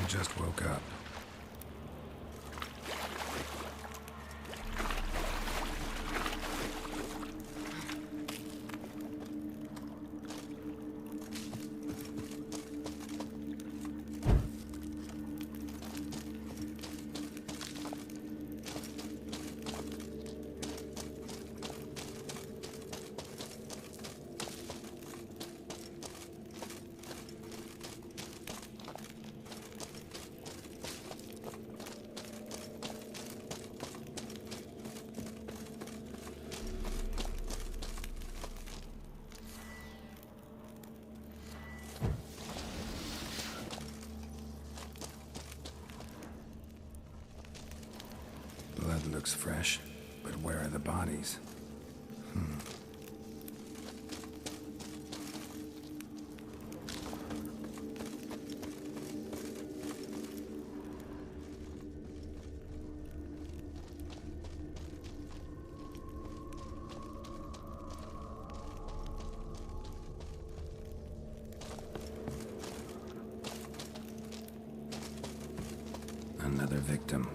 He just woke up. Blood looks fresh, but where are the bodies? Another victim.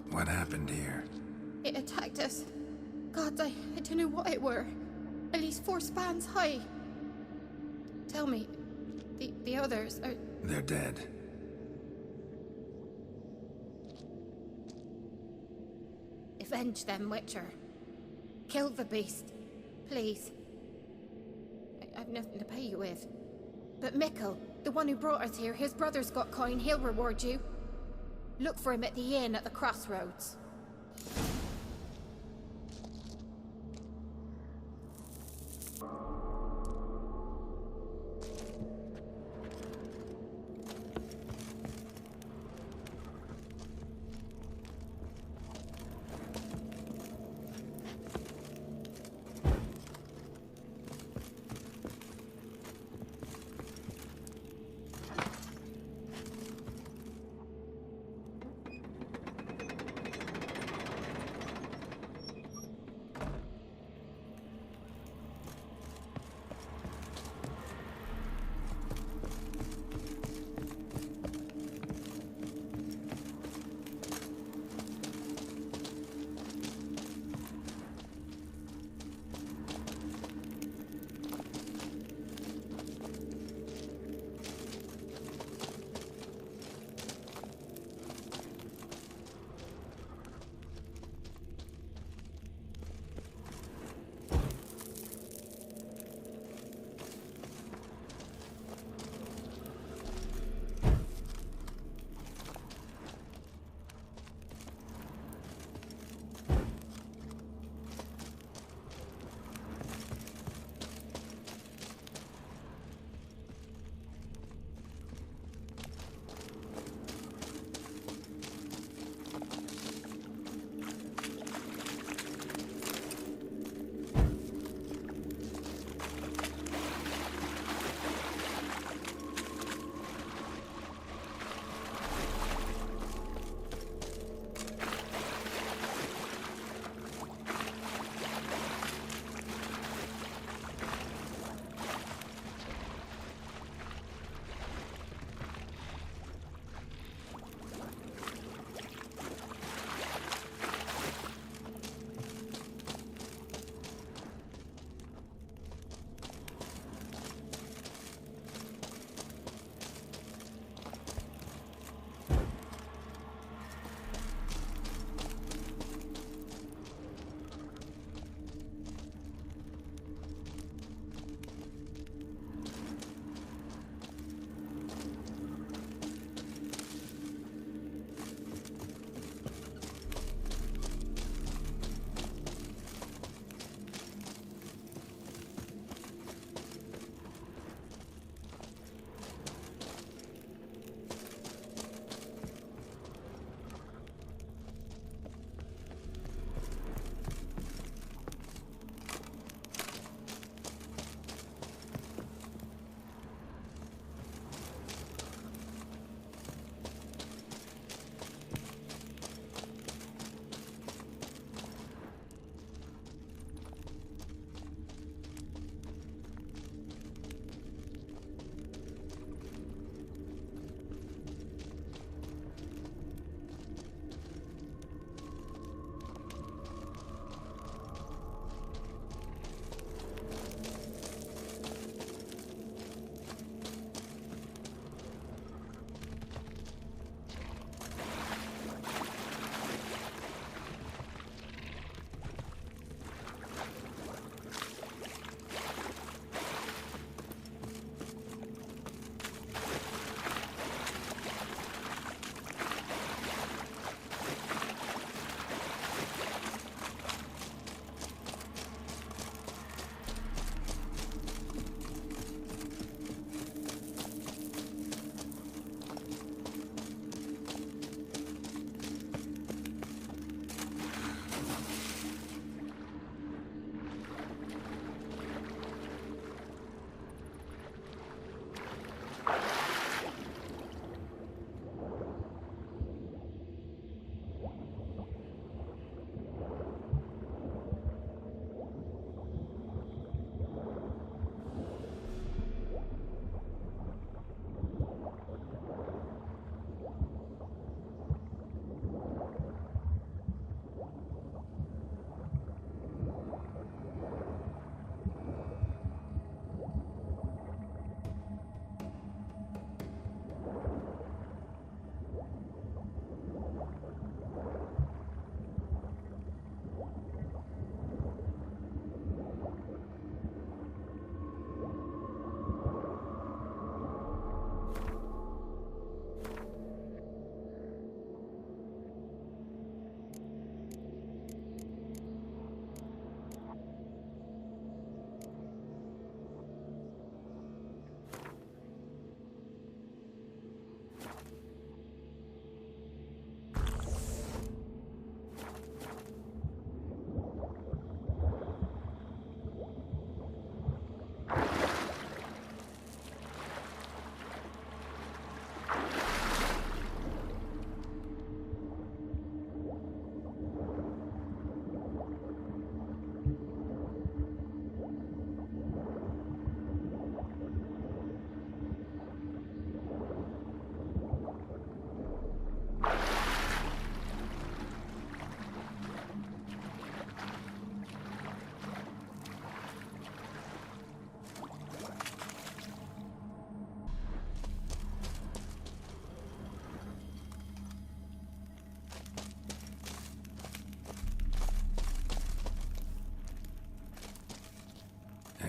What happened here? It attacked us. God, I don't know what it were. At least 4 spans high. Tell me, the others are... They're dead. Avenge them, Witcher. Kill the beast. Please. I've nothing to pay you with. But Mikkel, the one who brought us here, his brother's got coin, he'll reward you. Look for him at the inn at the crossroads.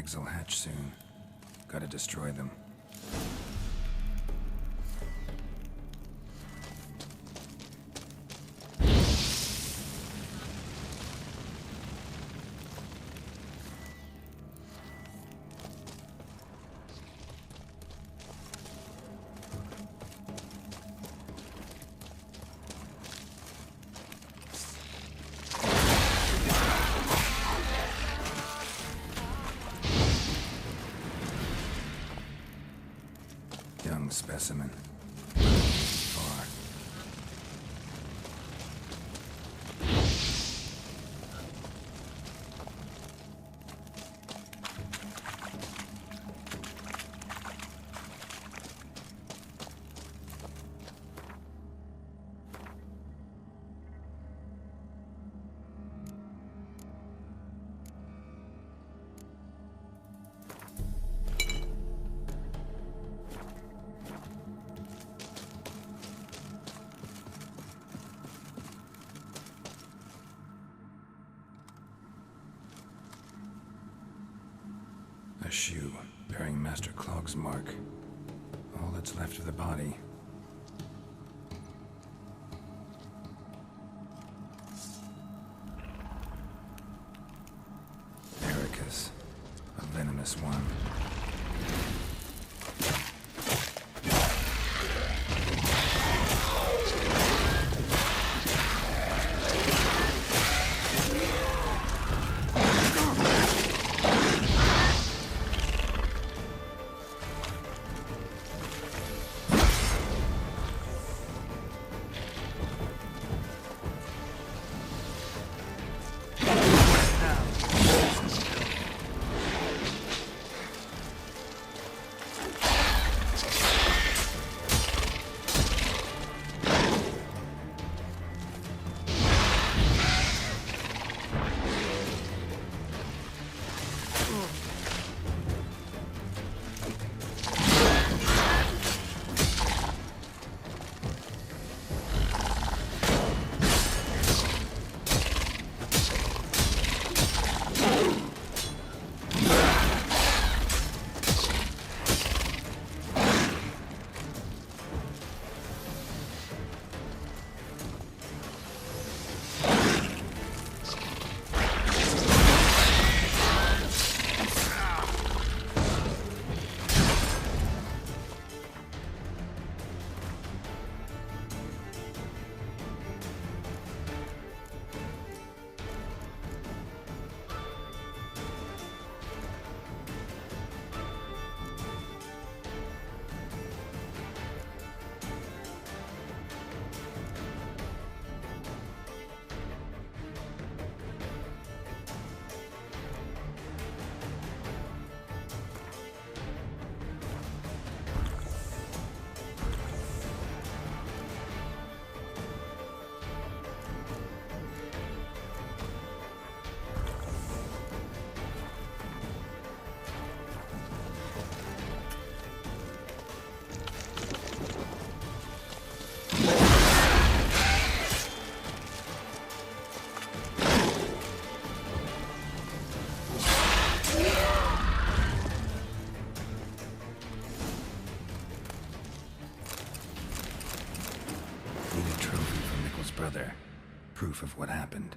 eggs will hatch soon. Gotta destroy them. Young specimen. Far. A shoe bearing Master Clog's mark. All that's left of the body. Ericus, a venomous one. Brother. Proof of what happened.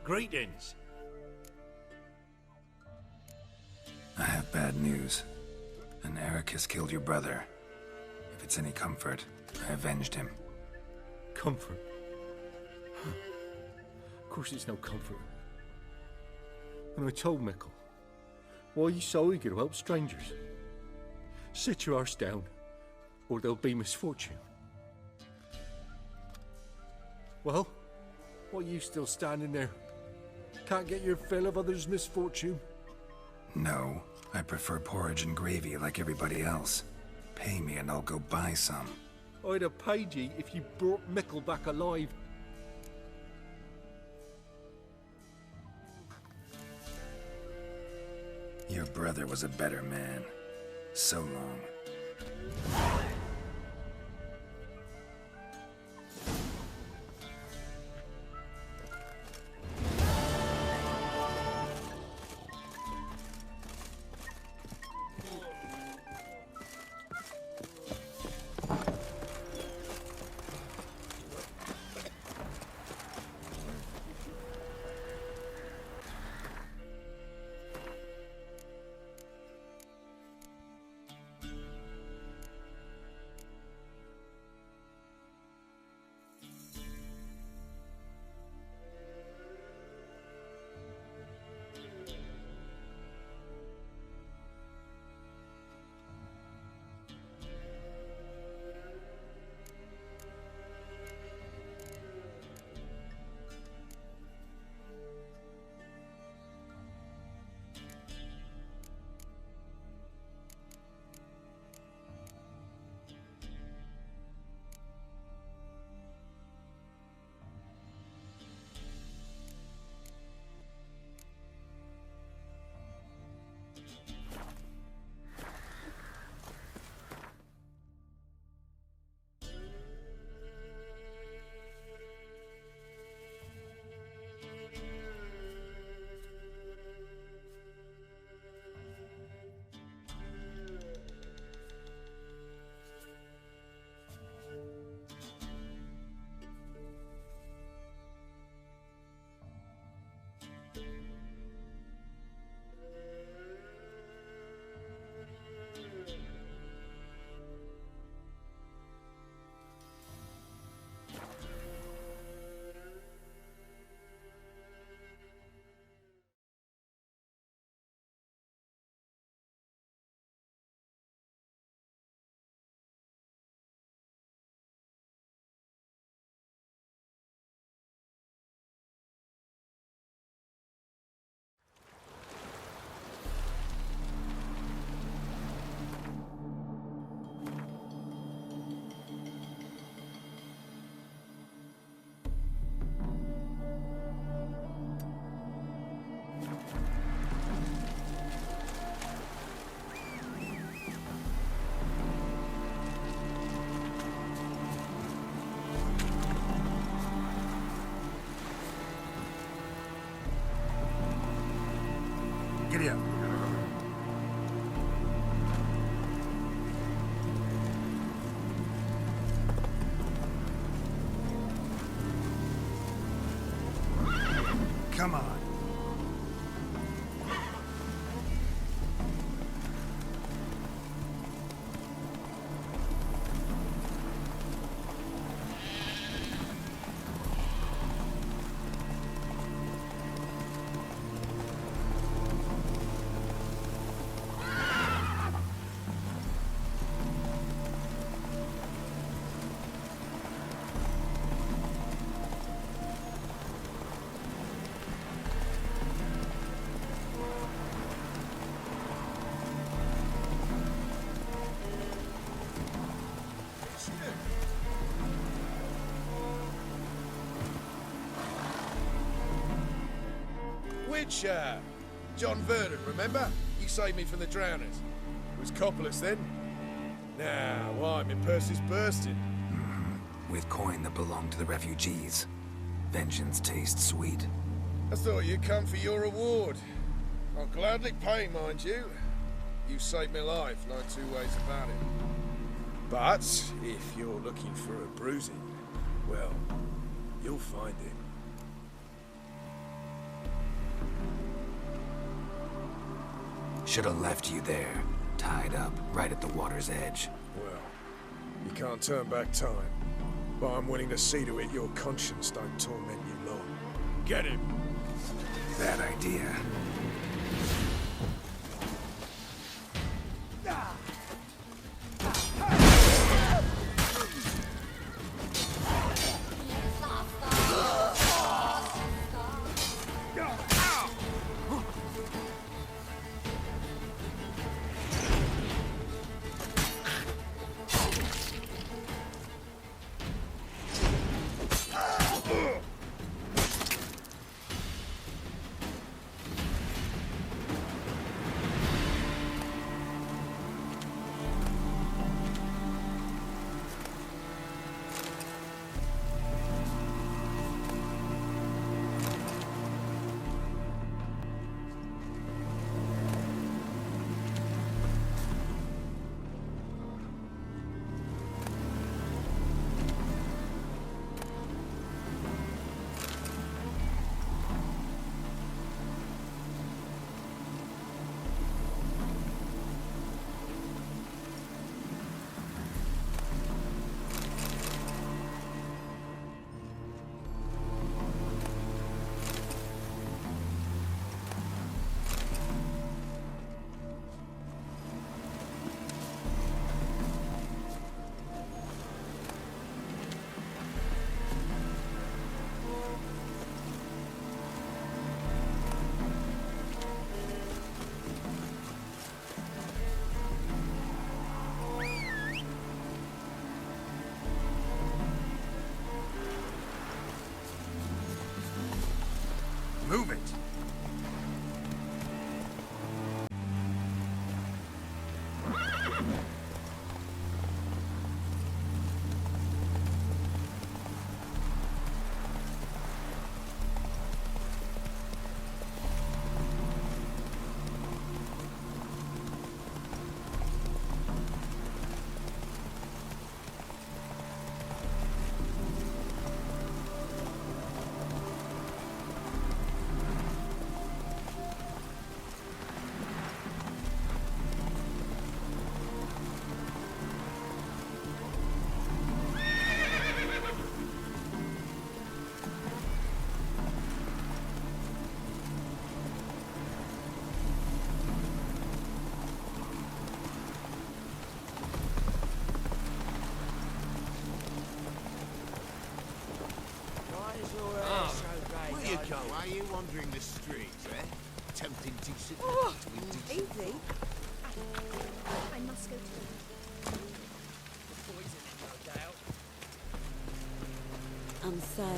Greetings. I have bad news. An Eric has killed your brother. If it's any comfort, I avenged him. Comfort? Of course it's no comfort. And I told Mickle, why are you so eager to help strangers? Sit your arse down, or there'll be misfortune. Well, why are you still standing there? Can't get your fill of others' misfortune? No, I prefer porridge and gravy like everybody else. Pay me and I'll go buy some. I'd have paid ye if you brought Mickle back alive. Your brother was a better man. So long. Giddy up. Come on. Which, John Vernon, remember? You saved me from the drowners. It was Coppolis then. Now, why, my purse is bursting. With coin that belonged to the refugees. Vengeance tastes sweet. I thought you'd come for your reward. I'll gladly pay, mind you. You saved my life, no two ways about it. But, if you're looking for a bruising, well, you'll find it. Should have left you there, tied up, right at the water's edge. Well, you can't turn back time. But I'm willing to see to it your conscience don't torment you long. Get him! Bad idea. Move it! Why are you wandering the streets, eh? Tempting decent Easy. I must go to I'm so...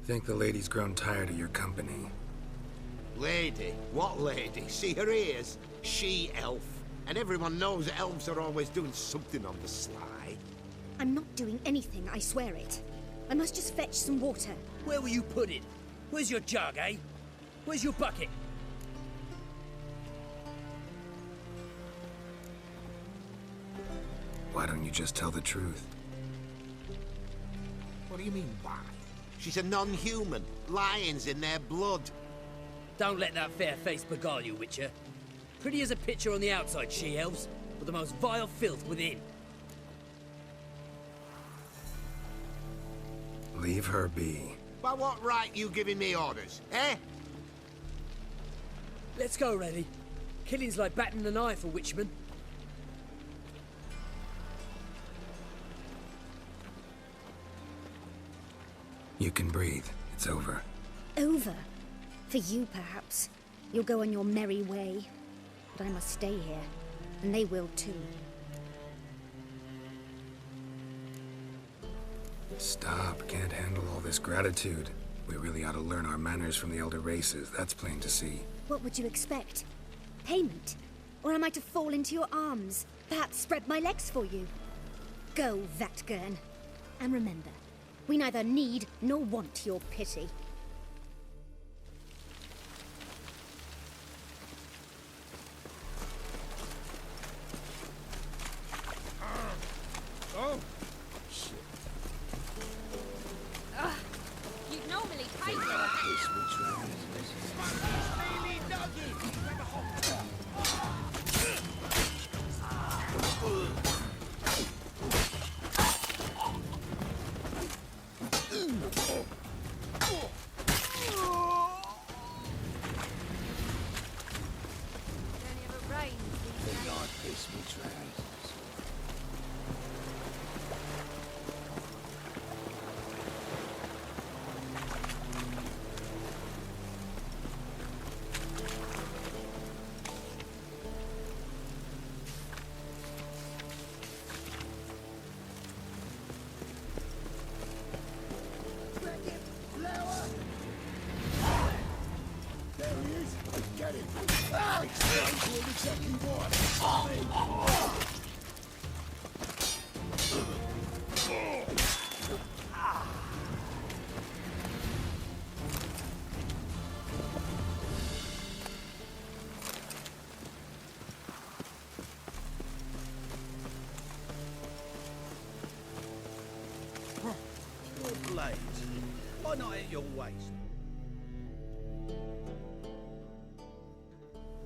Think the lady's grown tired of your company. Lady? What lady? See her ears? She-elf. And everyone knows elves are always doing something on the sly. I'm not doing anything, I swear it. I must just fetch some water. Where will you put it? Where's your jug, eh? Where's your bucket? Why don't you just tell the truth? What do you mean, why? She's a non-human. Lions in their blood. Don't let that fair face beguile you, Witcher. Pretty as a picture on the outside, she-elves, but the most vile filth within. Leave her be. By what right you giving me orders, eh? Let's go, Rennie. Killing's like batting an eye for Witchman. You can breathe. It's over. Over? For you, perhaps. You'll go on your merry way. But I must stay here. And they will too. Stop. Can't handle all this gratitude. We really ought to learn our manners from the elder races. That's plain to see. What would you expect? Payment? Or am I to fall into your arms? Perhaps spread my legs for you? Go, Vatgern. And remember, we neither need nor want your pity. Oh! You'd normally pay for that. blades. Why not at your waist?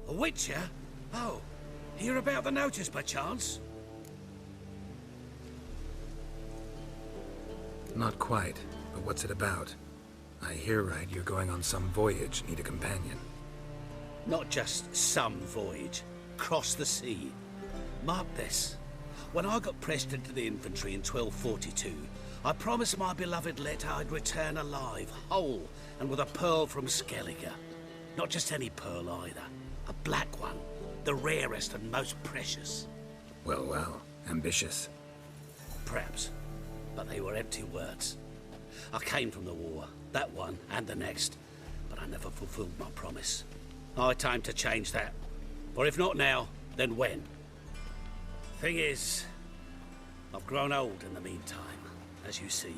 A witcher? Oh, hear about the notice by chance? Not quite, but what's it about? I hear right, you're going on some voyage, need a companion. Not just some voyage. Cross the sea. Mark this. When I got pressed into the infantry in 1242, I promised my beloved Let I'd return alive, whole, and with a pearl from Skellige. Not just any pearl either. A black one. The rarest and most precious. Well, well, ambitious. Perhaps. But they were empty words. I came from the war, that one and the next, but I never fulfilled my promise. High time to change that. Or if not now, then when? Thing is, I've grown old in the meantime, as you see.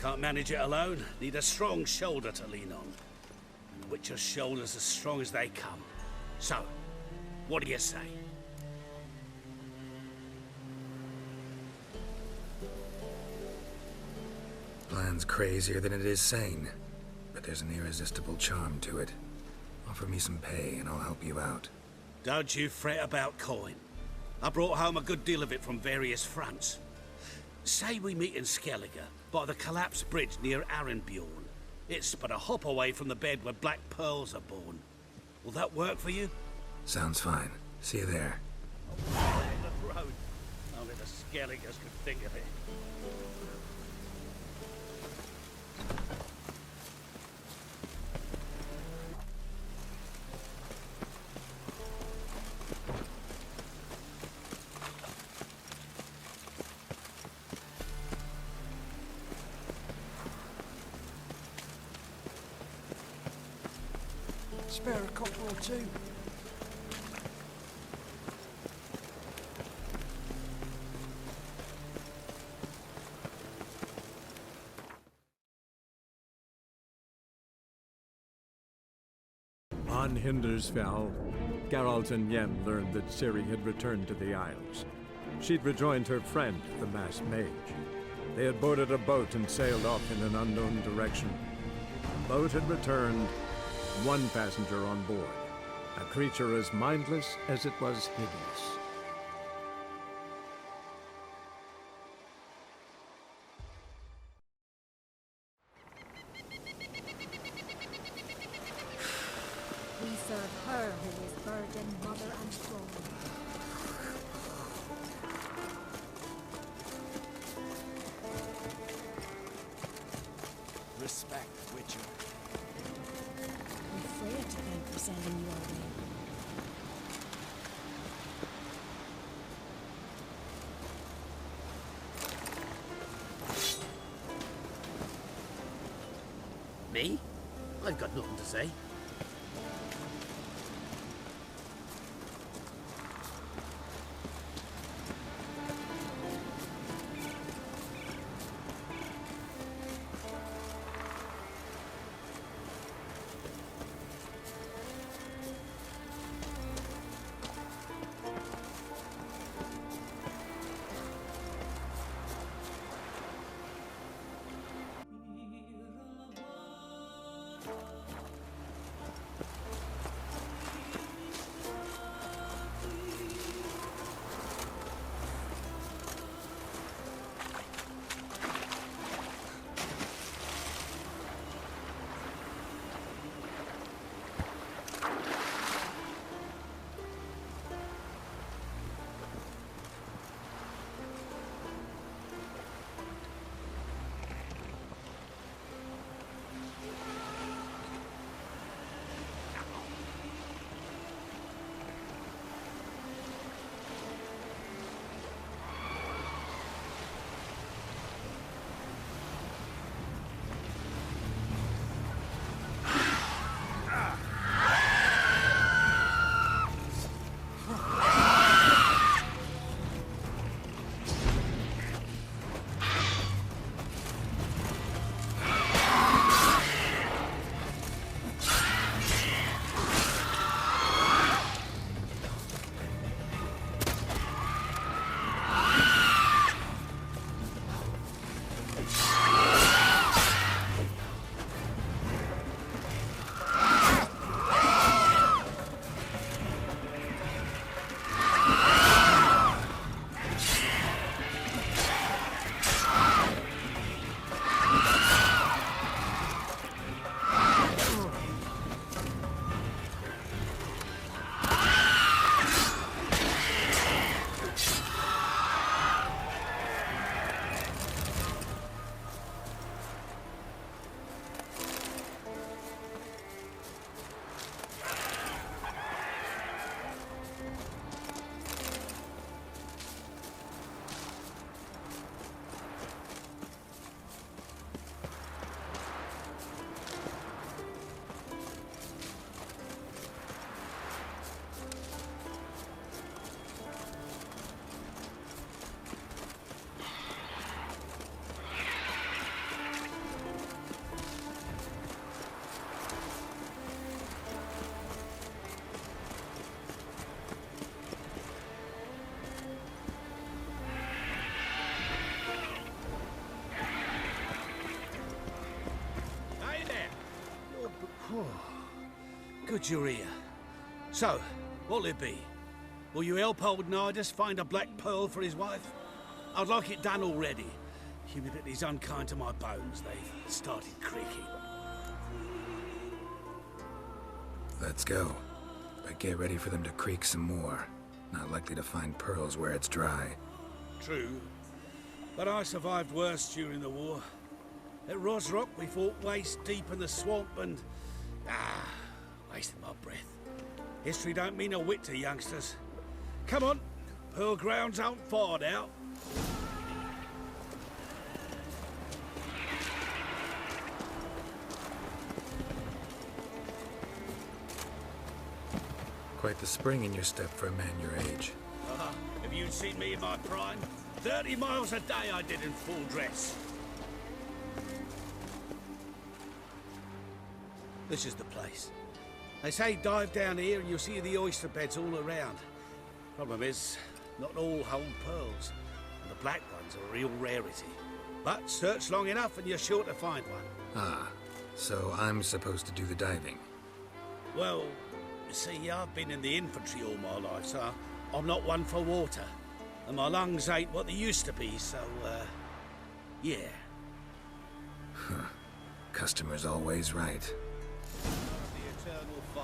Can't manage it alone, need a strong shoulder to lean on. And Witcher's shoulders as strong as they come. So, what do you say? Plan's crazier than it is sane, but there's an irresistible charm to it. Offer me some pay and I'll help you out. Don't you fret about coin. I brought home a good deal of it from various fronts. Say we meet in Skellige, by the collapsed bridge near Arenbjorn. It's but a hop away from the bed where black pearls are born. Will that work for you? Sounds fine. See you there. The road. Only the Skelligers could think of it. Spare a copper or two. On Hindersfell, Geralt and Yen learned that Ciri had returned to the Isles. She'd rejoined her friend, the masked mage. They had boarded a boat and sailed off in an unknown direction. The boat had returned, one passenger on board, a creature as mindless as it was hideous. We serve her who is burden, mother, and throne. Respect, Witcher. We're Freya to thank for sending you our way. Me? I've got nothing to say. Good you're here. So, what'll it be? Will you help old Nidus find a black pearl for his wife? I'd like it done already. Humidity's unkind to my bones. They've started creaking. Let's go. But get ready for them to creak some more. Not likely to find pearls where it's dry. True. But I survived worse during the war. At Rosrock, we fought waist deep in the swamp and... wasted my breath. History don't mean a whit to youngsters. Come on, pearl grounds aren't far now. Quite the spring in your step for a man your age. Have you seen me in my prime? 30 miles a day I did in full dress. This is the place. They say dive down here and you'll see the oyster beds all around. Problem is, not all hold pearls, and the black ones are a real rarity. But search long enough and you're sure to find one. So I'm supposed to do the diving. Well, you see, I've been in the infantry all my life, so I'm not one for water. And my lungs ain't what they used to be, so, yeah. Customer's always right. The eternal fire.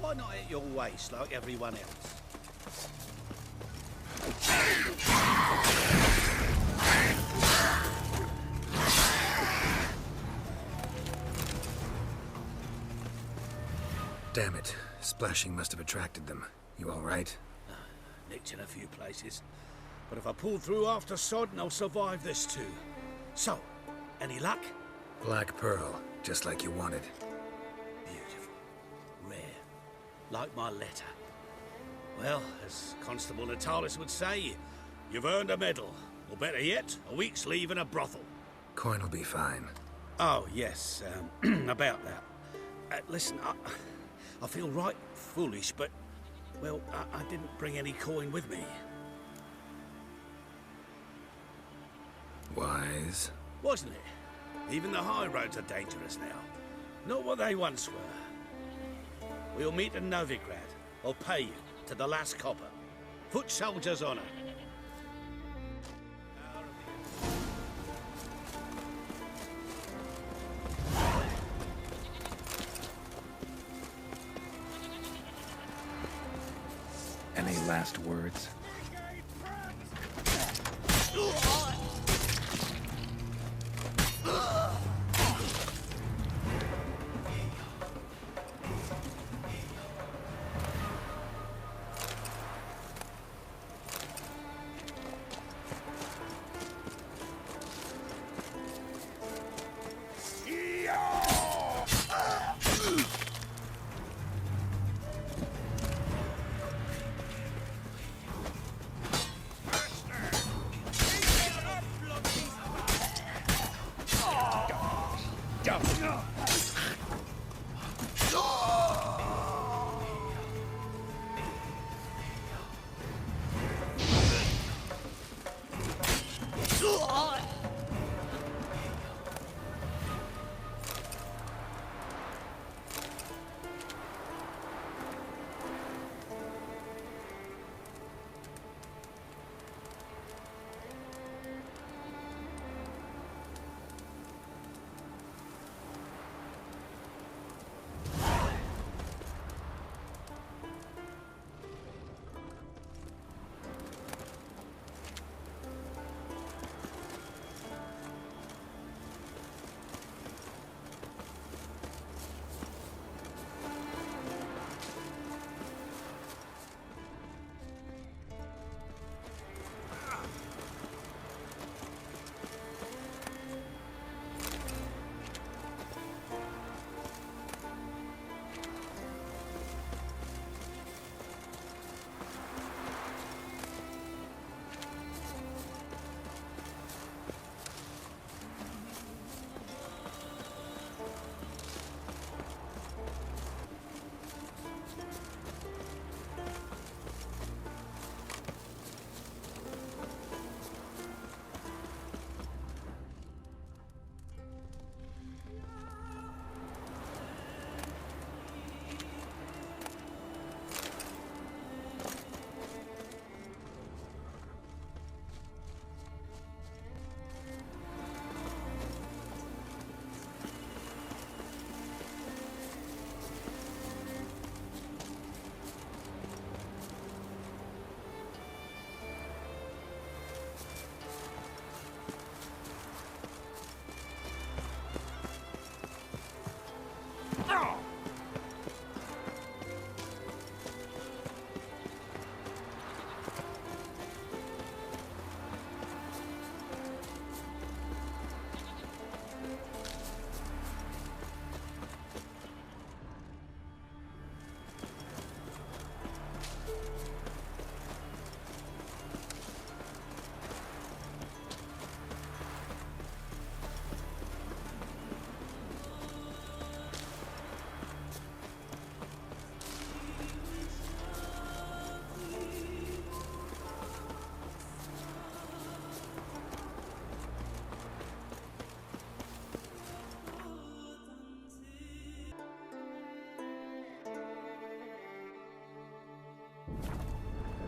Why not at your waist like everyone else? Damn it. Splashing must have attracted them. You all right? Nicked in a few places. But if I pull through after Sodden, I'll survive this too. So, any luck? Black pearl, just like you wanted. Beautiful. Rare. Like my letter. Well, as Constable Natalis would say, you've earned a medal. Or better yet, a week's leave in a brothel. Coin will be fine. Oh, yes, about that. Listen, I feel right foolish, but, well, I didn't bring any coin with me. Wise. Wasn't it? Even the high roads are dangerous now. Not what they once were. We'll meet in Novigrad. I'll pay you to the last copper. Foot soldier's honor. Any last words?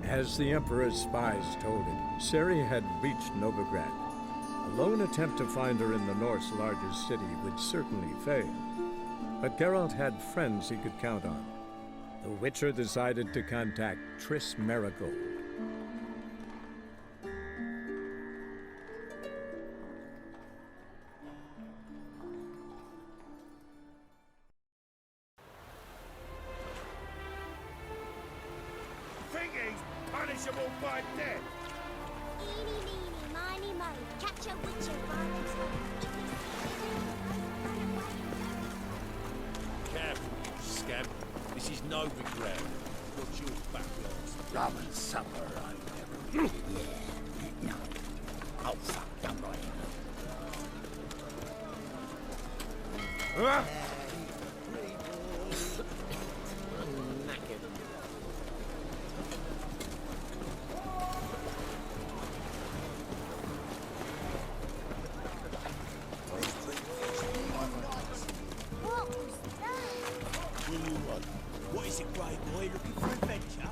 As the Emperor's spies told it, Ciri had reached Novigrad. A lone attempt to find her in the North's largest city would certainly fail. But Geralt had friends he could count on. The Witcher decided to contact Triss Merigold. by death. Eeny, meeny, miny, moe. Catch a witcher by the toe. Careful, you scamp. This is no regret. Watch your backyards. Rum and supper, I've never really... Yeah, no. Oh, fuck, I'm right. What was that? Will you run? What is it, grey boy? Looking for adventure?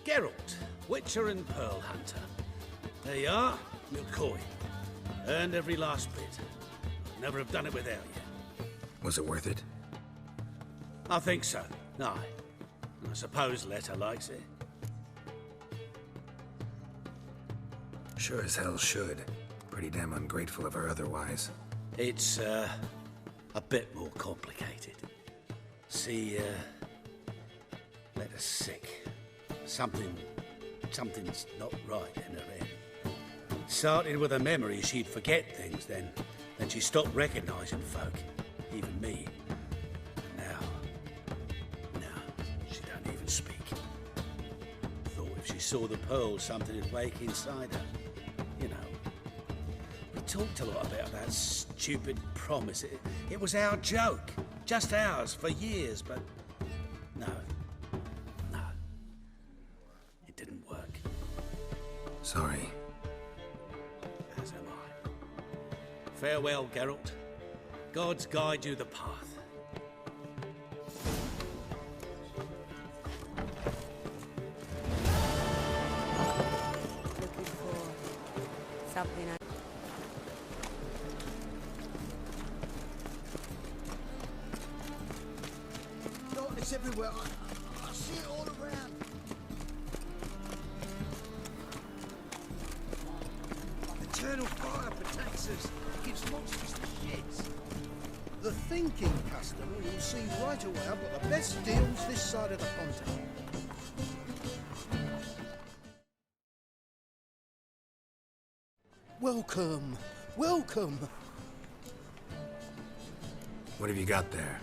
Geralt, Witcher and Pearl Hunter. There you are, your coin. Earned every last bit. I'd never have done it without you. Was it worth it? I think so. Aye. I suppose Letta likes it. Sure as hell should. Pretty damn ungrateful of her otherwise. It's, a bit more complicated. See, Letta's sick. Something's not right in her head. Started with a memory she'd forget things, then she stopped recognizing folk, even me. Now, she don't even speak. Thought if she saw the pearl, something would wake inside her. You know. We talked a lot about that stupid promise. It was our joke. Just ours for years, but no. It didn't work. Sorry. As am I. Farewell, Geralt. Gods guide you the path. Looking for something. Darkness everywhere. I see it all around. Eternal fire protects us. Gives monsters the shits. The thinking customer will see right away I've got the best deals this side of the continent. Welcome, welcome. What have you got there?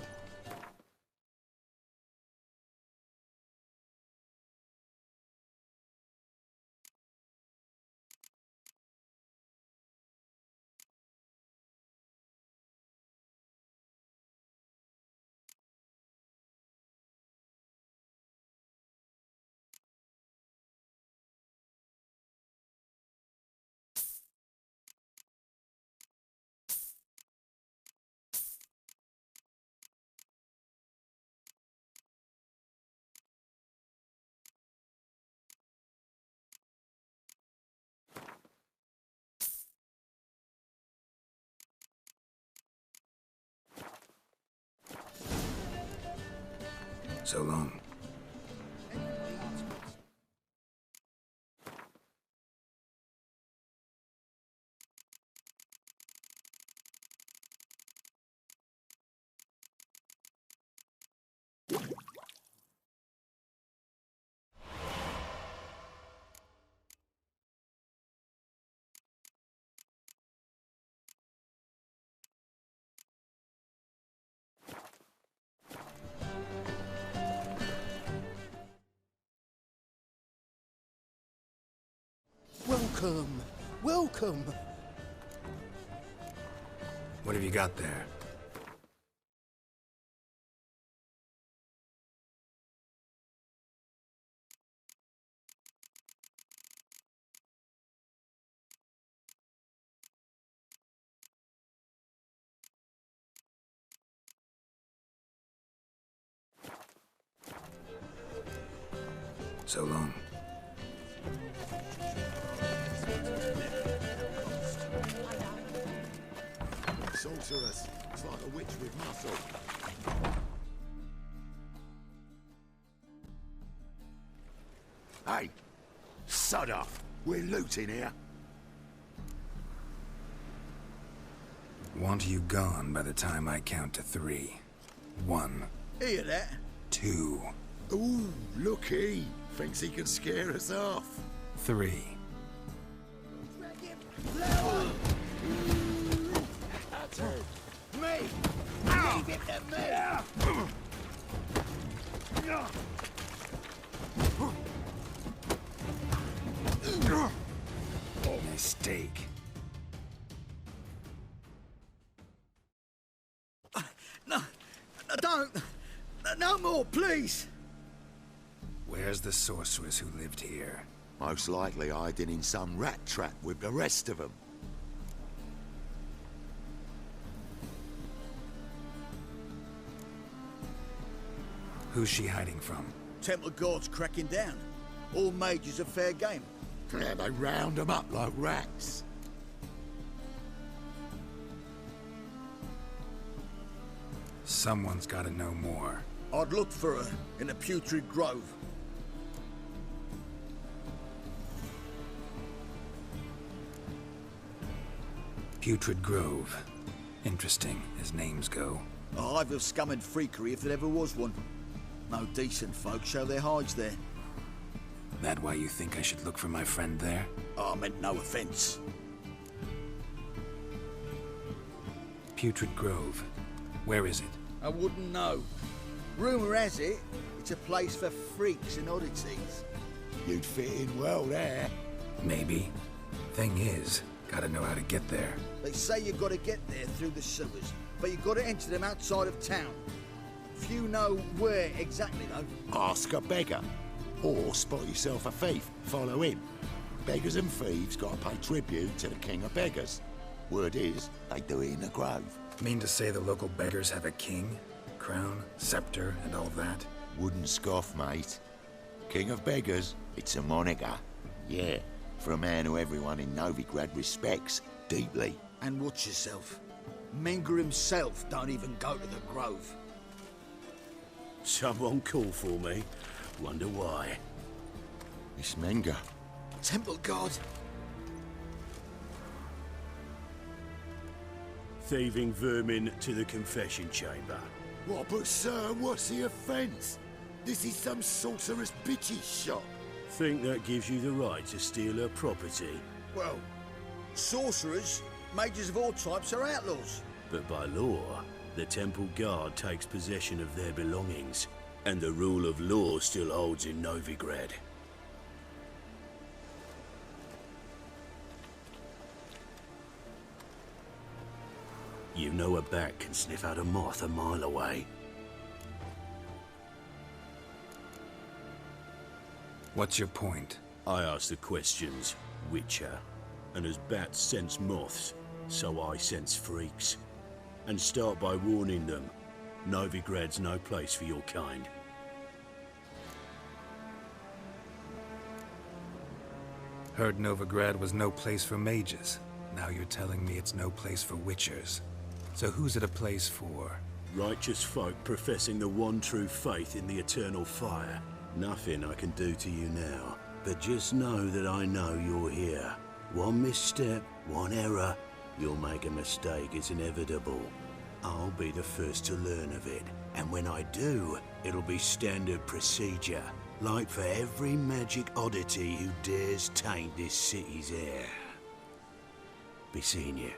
So long. Welcome, welcome. What have you got there? So long. Sorceress. It's like a witch with muscle. Hey! Sod off! We're looting here. Want you gone by the time I count to 3. 1. Hear that? 2. Ooh, looky. Thinks he can scare us off. 3. That's it. Me! Leave it to me! Mistake. No, don't! No more, please! Where's the sorceress who lived here? Most likely hiding in some rat trap with the rest of them. Who's she hiding from? Temple guards cracking down. All mages are fair game. Yeah, they round them up like rats. Someone's gotta know more. I'd look for her in the Putrid Grove. Putrid Grove. Interesting, as names go. A hive of scum and freakery if there ever was one. No decent folk show their hides there. That why you think I should look for my friend there? I meant no offense. Putrid Grove. Where is it? I wouldn't know. Rumour has it, it's a place for freaks and oddities. You'd fit in well there. Maybe. Thing is, gotta know how to get there. They say you gotta get there through the sewers, but you gotta enter them outside of town. Few know where exactly, though. Ask a beggar. Or spot yourself a thief. Follow him. Beggars and thieves gotta pay tribute to the king of beggars. Word is, they do it in the grove. Mean to say the local beggars have a king, crown, scepter, and all that? Wouldn't scoff, mate. King of beggars, it's a moniker. Yeah, for a man who everyone in Novigrad respects deeply. And watch yourself. Menger himself don't even go to the grove. Someone called for me. Wonder why. It's Menger. Temple guard. Thieving vermin to the confession chamber. What, but sir, what's the offence? This is some sorcerer's bitch's shop. Think that gives you the right to steal her property? Well, sorcerers, mages of all types are outlaws. But by law, the temple guard takes possession of their belongings, and the rule of law still holds in Novigrad. You know a bat can sniff out a moth a mile away. What's your point? I ask the questions, Witcher. And as bats sense moths, so I sense freaks. And start by warning them, Novigrad's no place for your kind. Heard Novigrad was no place for mages. Now you're telling me it's no place for witchers. So who's it a place for? Righteous folk professing the one true faith in the eternal fire. Nothing I can do to you now, but just know that I know you're here. One misstep, one error, you'll make a mistake, it's inevitable. I'll be the first to learn of it, and when I do, it'll be standard procedure, like for every magic oddity who dares taint this city's air. Be seeing you.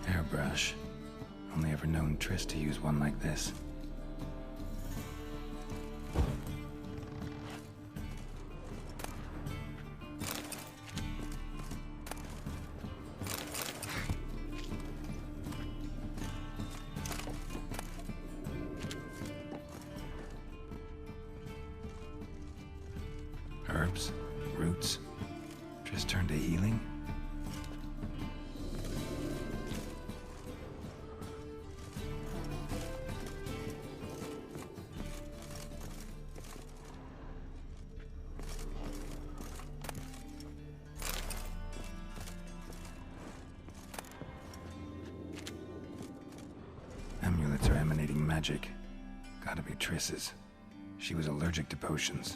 Airbrush. Only ever known Triss to use one like this. herbs, roots, just turn to healing? Amulets are emanating magic. Gotta be Triss's. She was allergic to potions.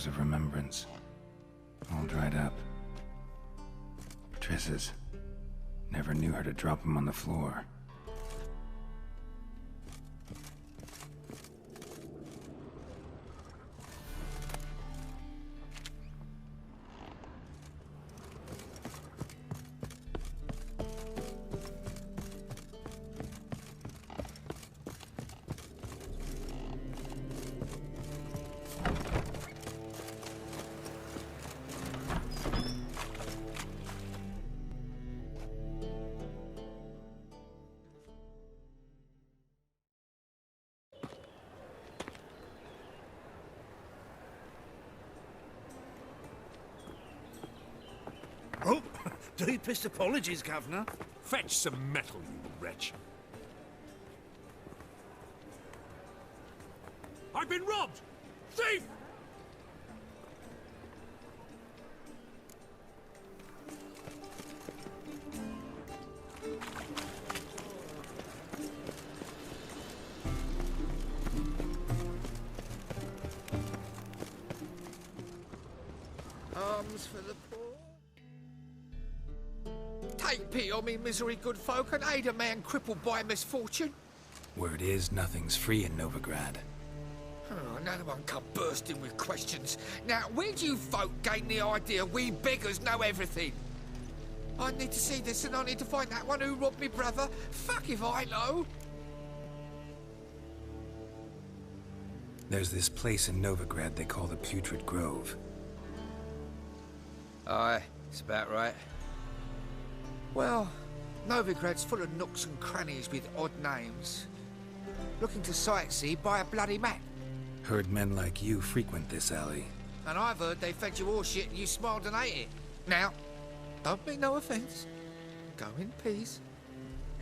Of remembrance, all dried up. Triss's. Never knew her to drop them on the floor. Oh, deepest apologies, Governor. Fetch some metal, you wretch. I've been robbed! Thief! Arms for the poor. Take pity on me, misery, good folk, and aid a man crippled by misfortune. Word is, nothing's free in Novigrad. Oh, another one come bursting with questions. Now, where do you folk gain the idea we beggars know everything? I need to see this and I need to find that one who robbed me brother. Fuck if I know. There's this place in Novigrad they call the Putrid Grove. Aye, it's about right. Well, Novigrad's full of nooks and crannies with odd names. Looking to sightsee, buy a bloody map. Heard men like you frequent this alley. And I've heard they fed you horseshit and you smiled and ate it. Now, don't mean no offence. Go in peace.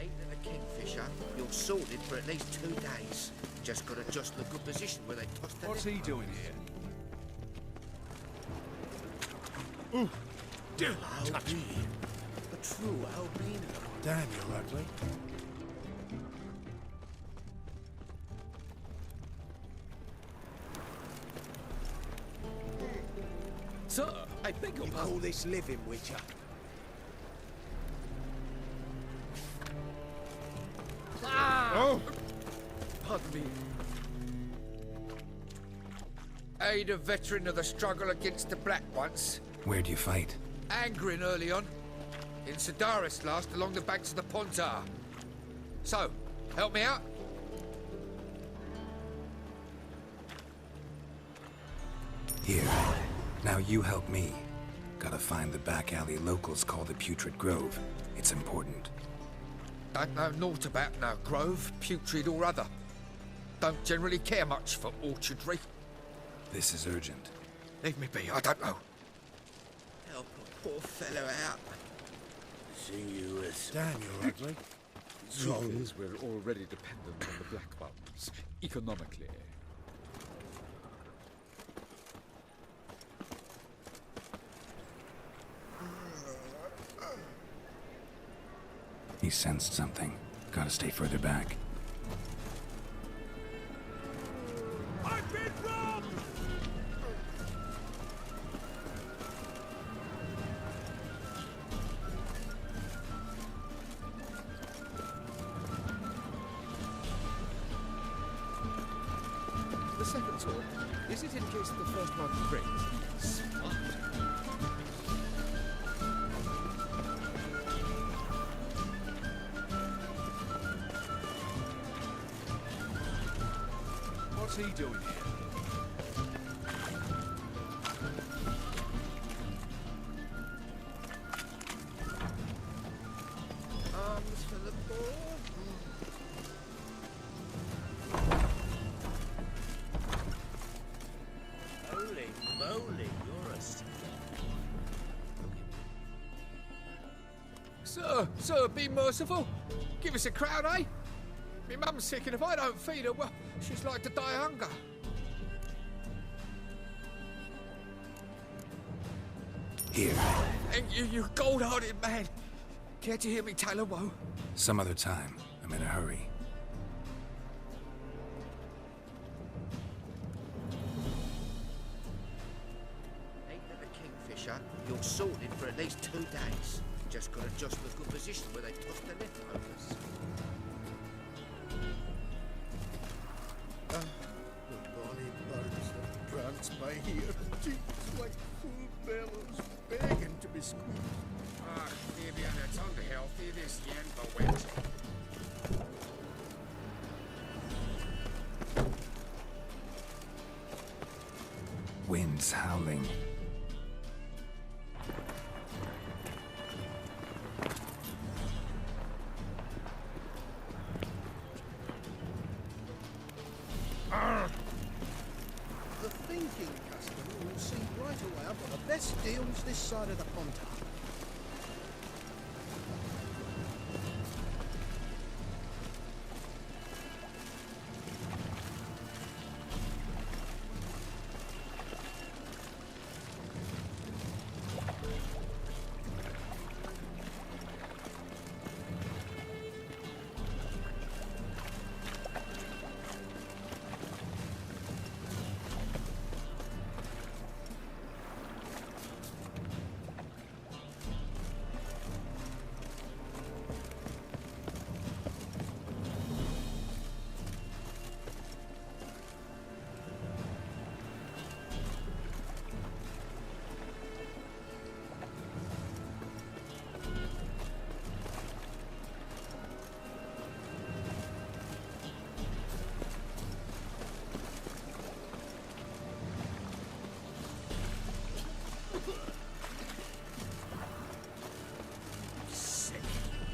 Eat to the kingfisher, you're sorted for at least 2 days. Just gotta adjust the good position where they toss the... What's he doing here? Ooh, don't touch me. A true albino. Damn, you're ugly. Sir, I beg your pardon. Call this living, Witcher? Ah! Oh! Pardon me. Aid a veteran of the struggle against the Black once. Where'd you fight? Angering early on. In Sedaris last, along the banks of the Pontar. So, help me out? Here. Now you help me. Gotta find the back alley locals call the Putrid Grove. It's important. Don't know naught about no grove, putrid or other. Don't generally care much for orchardry. This is urgent. Leave me be, I don't know. Help a poor fellow out. Sinuous. Damn, you're ugly. Truth is, we're already dependent on the Black Ones, economically. He sensed something. Gotta stay further back. the second sword, is it in case the first one breaks? Smart. What's he doing here? Arms for the ball. Holy moly, you're a... Sir, be merciful. Give us a crown, eh? My mum's sick, and if I don't feed her, well, she's like to die of hunger. Here. Thank you, you gold-hearted man. Care to hear me tell a woe? Some other time. I'm in a hurry. Ain't that a kingfisher? You're sorted for at least 2 days. Just got to adjust to a good position where they toss the leftovers. The bonny birds that prance by here, cheeks like full bellows, begging to be squeezed. Ah, maybe on its unhealthy this yen for wet. Winds howling. The thinking customer will see right away I've got the best deals this side of the pond.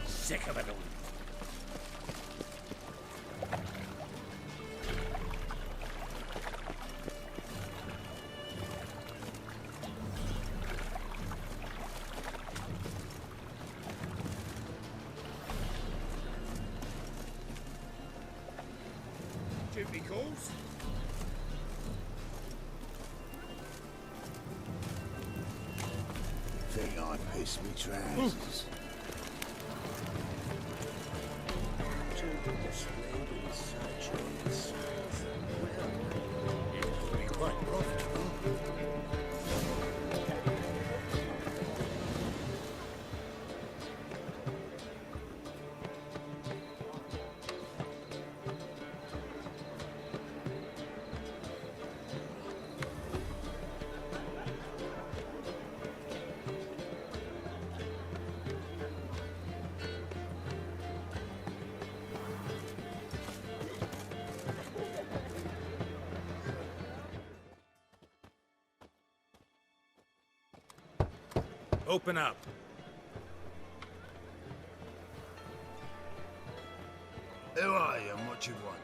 Sick of it all. Duty calls. Think I pissed me trousers. Open up. Who are you and what you want?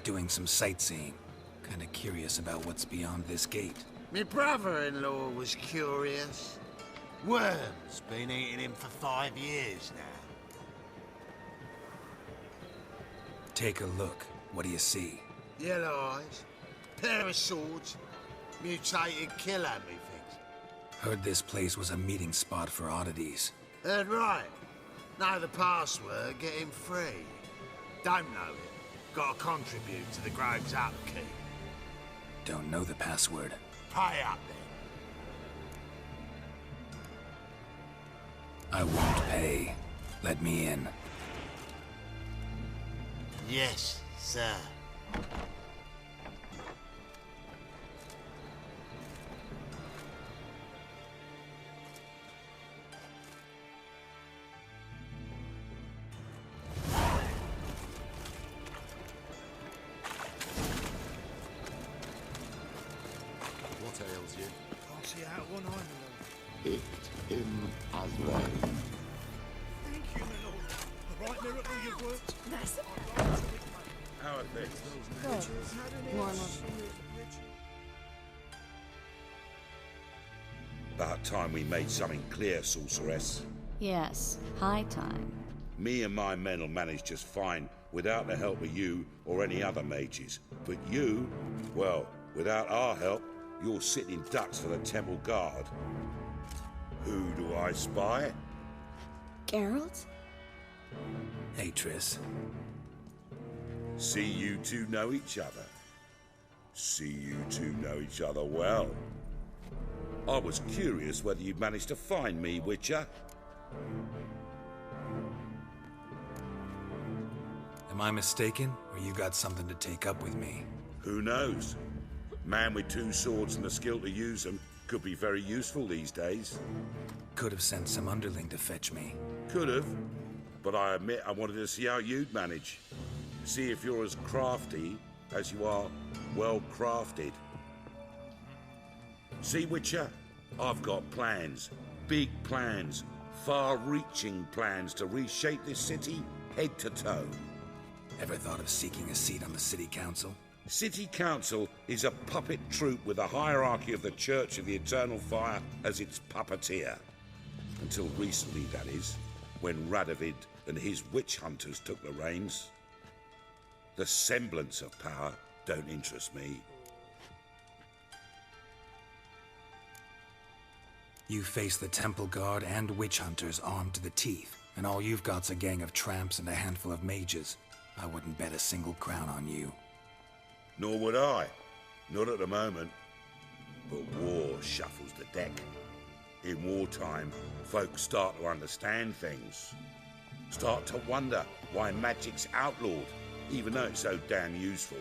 Doing some sightseeing. Kinda curious about what's beyond this gate. My brother-in-law was curious. Worm's been eating him for 5 years now. Take a look. What do you see? Yellow eyes, pair of swords, mutated killer, methinks. Heard this place was a meeting spot for oddities. Heard right. Know the password, get him free. Don't know it, gotta contribute to the grove's upkeep. Don't know the password. Pay up then. I won't pay. Let me in. Yes, sir. What ails you? Can't see out one eye, my lord. It him as well. Thank you, my lord. The right miracle you've worked. That's How are things? good. Normal. About time we made something clear, sorceress. Yes, high time. Me and my men will manage just fine without the help of you or any other mages. But you, well, without our help, you're sitting ducks for the temple guard. Who do I spy? Geralt? Hey, Triss. See you two know each other. See you two know each other well. I was curious whether you'd managed to find me, Witcher. Am I mistaken, or you got something to take up with me? Who knows? Man with two swords and the skill to use them could be very useful these days. Could have sent some underling to fetch me. Could have, but I admit I wanted to see how you'd manage. See if you're as crafty as you are well crafted. See, Witcher, I've got plans. Big plans. Far-reaching plans to reshape this city head to toe. Ever thought of seeking a seat on the city council? City council is a puppet troupe with a hierarchy of the Church of the Eternal Fire as its puppeteer. Until recently, that is, when Radovid and his witch hunters took the reins. The semblance of power don't interest me. You face the temple guard and witch hunters armed to the teeth, and all you've got's a gang of tramps and a handful of mages. I wouldn't bet a single crown on you. Nor would I. Not at the moment. But war shuffles the deck. In wartime, folks start to understand things. Start to wonder why magic's outlawed, even though it's so damn useful.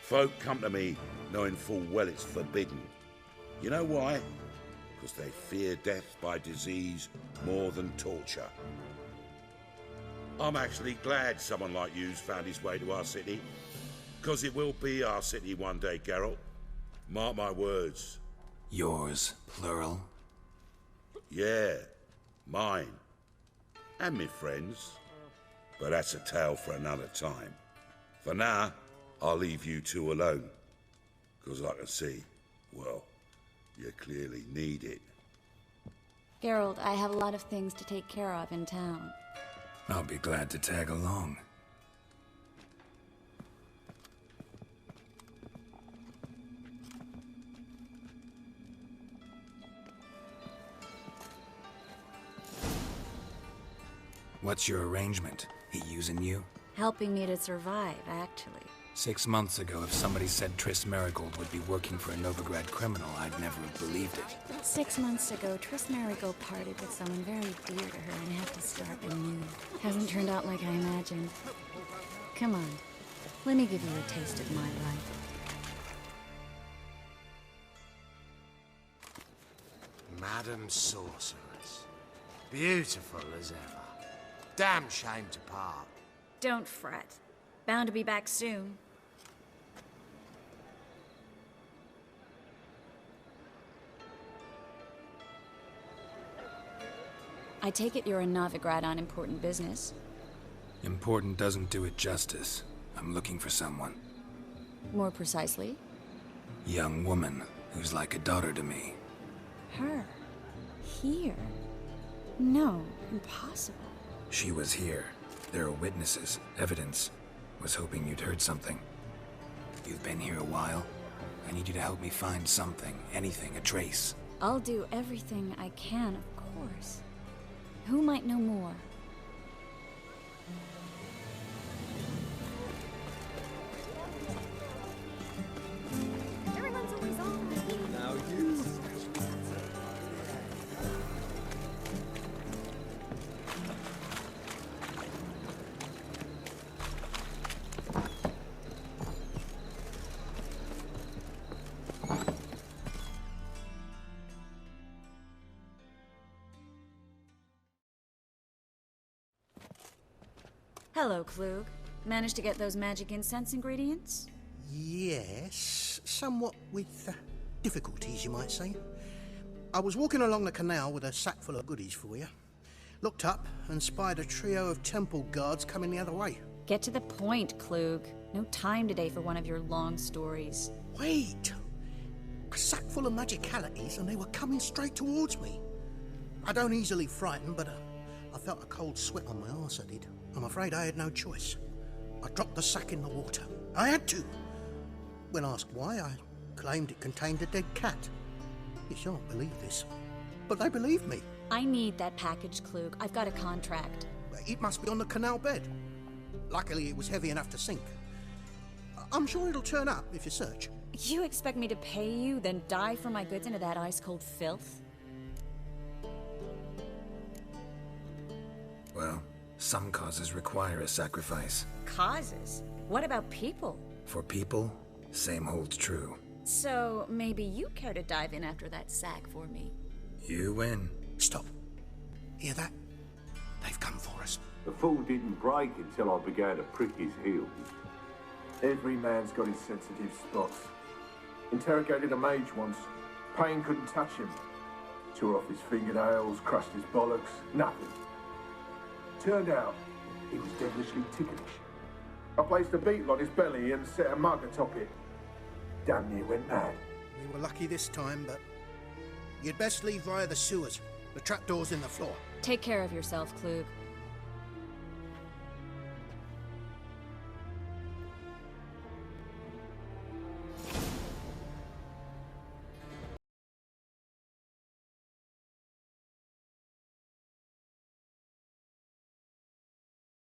Folk come to me knowing full well it's forbidden. You know why? Because they fear death by disease more than torture. I'm actually glad someone like you's found his way to our city. Because it will be our city one day, Geralt. Mark my words. Yours, plural? Yeah, mine. And me friends. But that's a tale for another time. For now, I'll leave you two alone. Because I can see, well, you clearly need it. Geralt, I have a lot of things to take care of in town. I'll be glad to tag along. What's your arrangement? He using you? Helping me to survive, actually. 6 months ago, if somebody said Triss Marigold would be working for a Novigrad criminal, I'd never have believed it. 6 months ago, Triss Marigold parted with someone very dear to her and had to start anew. Hasn't turned out like I imagined. Come on, let me give you a taste of my life. Madam Sorceress. Beautiful as ever. Damn shame to part. Don't fret. Bound to be back soon. I take it you're in Novigrad on important business. Important doesn't do it justice. I'm looking for someone. More precisely? Young woman who's like a daughter to me. Her? Here? No, impossible. She was here. There are witnesses, evidence. Was hoping you'd heard something. You've been here a while. I need you to help me find something, anything, a trace. I'll do everything I can, of course. Who might know more? Everyone's always on. Now you. Hello, Klug. Managed to get those magic incense ingredients? Yes, somewhat with difficulties, you might say. I was walking along the canal with a sack full of goodies for you. Looked up and spied a trio of temple guards coming the other way. Get to the point, Klug. No time today for one of your long stories. Wait! A sack full of magicalities and they were coming straight towards me. I don't easily frighten, but I felt a cold sweat on my arse, I did. I'm afraid I had no choice. I dropped the sack in the water. I had to. When asked why, I claimed it contained a dead cat. You shan't believe this, but they believed me. I need that package, Klug. I've got a contract. It must be on the canal bed. Luckily, it was heavy enough to sink. I'm sure it'll turn up if you search. You expect me to pay you, then dive for my goods into that ice-cold filth? Well, some causes require a sacrifice. Causes? What about people? For people, same holds true. So, maybe you care to dive in after that sack for me? You win. Stop. Hear that? They've come for us. The fall didn't break until I began to prick his heels. Every man's got his sensitive spots. Interrogated a mage once. Pain couldn't touch him. Tore off his fingernails, crushed his bollocks, nothing. Turned out, he was devilishly ticklish. I placed a beetle on his belly and set a mug atop it. Damn near went mad. We were lucky this time, but you'd best leave via the sewers. The trapdoor's in the floor. Take care of yourself, Klug.